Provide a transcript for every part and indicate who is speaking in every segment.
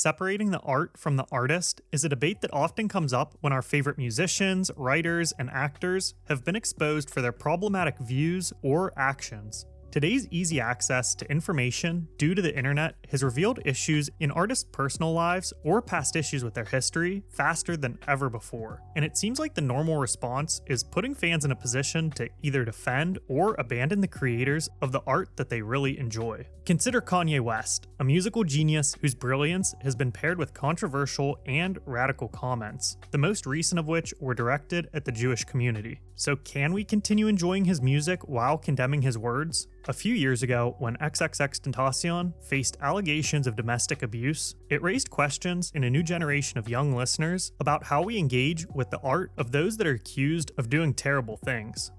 Speaker 1: Separating the art from the artist is a debate that often comes up when our favorite musicians, writers, and actors have been exposed for their problematic views or actions. Today's easy access to information due to the internet has revealed issues in artists' personal lives or past issues with their history faster than ever before. And it seems like the normal response is putting fans in a position to either defend or abandon the creators of the art that they really enjoy. Consider Kanye West, a musical genius whose brilliance has been paired with controversial and radical comments, the most recent of which were directed at the Jewish community. So can we continue enjoying his music while condemning his words? A few years ago, when XXXTentacion faced allegations of domestic abuse, it raised questions in a new generation of young listeners about how we engage with the art of those that are accused of doing terrible things.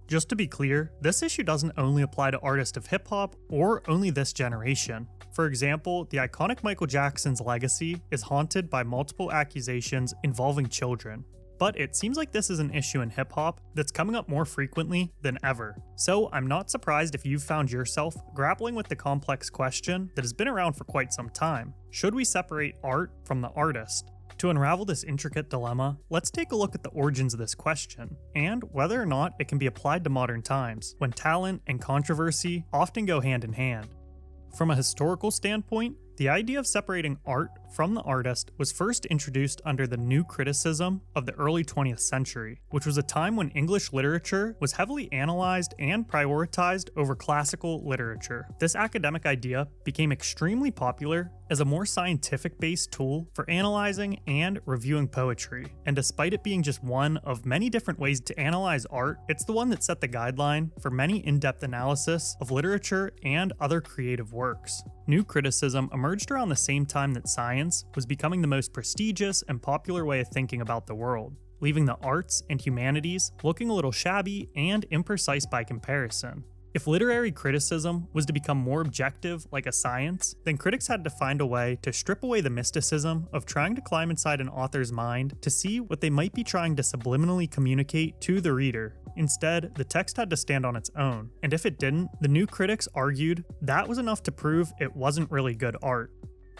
Speaker 1: Just to be clear, this issue doesn't only apply to artists of hip-hop or only this generation. For example, the iconic Michael Jackson's legacy is haunted by multiple accusations involving children. But it seems like this is an issue in hip-hop that's coming up more frequently than ever. So I'm not surprised if you've found yourself grappling with the complex question that has been around for quite some time. Should we separate art from the artist? To unravel this intricate dilemma, let's take a look at the origins of this question, and whether or not it can be applied to modern times, when talent and controversy often go hand in hand. From a historical standpoint, the idea of separating art from the artist was first introduced under the New Criticism of the early 20th century, which was a time when English literature was heavily analyzed and prioritized over classical literature. This academic idea became extremely popular as a more scientific-based tool for analyzing and reviewing poetry. And despite it being just one of many different ways to analyze art, it's the one that set the guideline for many in-depth analysis of literature and other creative works. New Criticism emerged around the same time that science was becoming the most prestigious and popular way of thinking about the world, leaving the arts and humanities looking a little shabby and imprecise by comparison. If literary criticism was to become more objective like a science, then critics had to find a way to strip away the mysticism of trying to climb inside an author's mind to see what they might be trying to subliminally communicate to the reader. Instead, the text had to stand on its own, and if it didn't, the new critics argued that was enough to prove it wasn't really good art.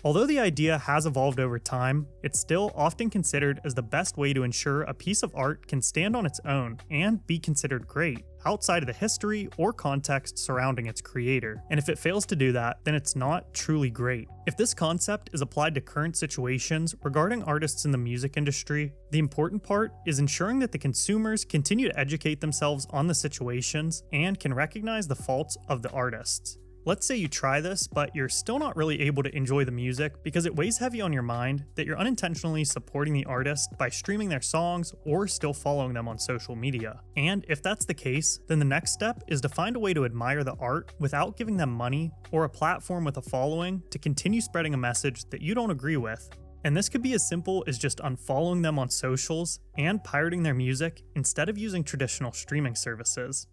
Speaker 1: Although the idea has evolved over time, it's still often considered as the best way to ensure a piece of art can stand on its own and be considered great, outside of the history or context surrounding its creator. And if it fails to do that, then it's not truly great. If this concept is applied to current situations regarding artists in the music industry, the important part is ensuring that the consumers continue to educate themselves on the situations and can recognize the faults of the artists. Let's say you try this, but you're still not really able to enjoy the music because it weighs heavy on your mind that you're unintentionally supporting the artist by streaming their songs or still following them on social media. And if that's the case, then the next step is to find a way to admire the art without giving them money or a platform with a following to continue spreading a message that you don't agree with. And this could be as simple as just unfollowing them on socials and pirating their music instead of using traditional streaming services.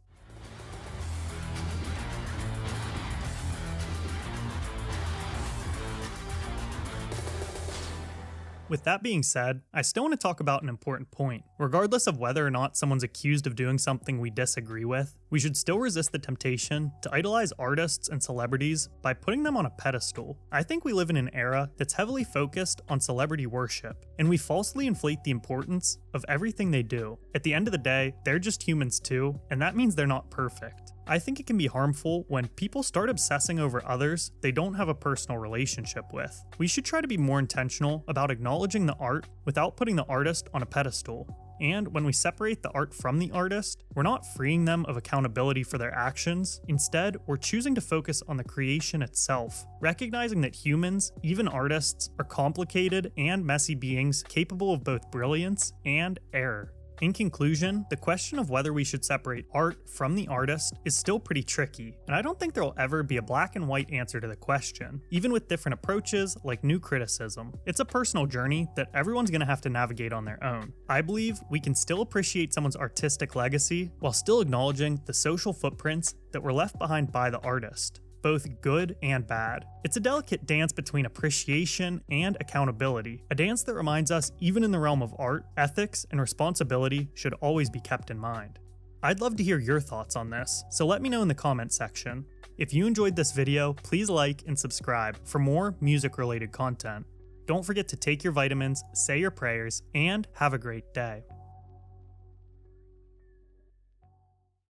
Speaker 1: With that being said, I still want to talk about an important point. Regardless of whether or not someone's accused of doing something we disagree with, we should still resist the temptation to idolize artists and celebrities by putting them on a pedestal. I think we live in an era that's heavily focused on celebrity worship, and we falsely inflate the importance of everything they do. At the end of the day, they're just humans too, and that means they're not perfect. I think it can be harmful when people start obsessing over others they don't have a personal relationship with. We should try to be more intentional about acknowledging the art without putting the artist on a pedestal. And when we separate the art from the artist, we're not freeing them of accountability for their actions. Instead, we're choosing to focus on the creation itself, recognizing that humans, even artists, are complicated and messy beings capable of both brilliance and error. In conclusion, the question of whether we should separate art from the artist is still pretty tricky, and I don't think there will ever be a black and white answer to the question, even with different approaches like New Criticism. It's a personal journey that everyone's going to have to navigate on their own. I believe we can still appreciate someone's artistic legacy while still acknowledging the social footprints that were left behind by the artist, both good and bad. It's a delicate dance between appreciation and accountability, a dance that reminds us even in the realm of art, ethics and responsibility should always be kept in mind. I'd love to hear your thoughts on this, so let me know in the comment section. If you enjoyed this video, please like and subscribe for more music-related content. Don't forget to take your vitamins, say your prayers, and have a great day.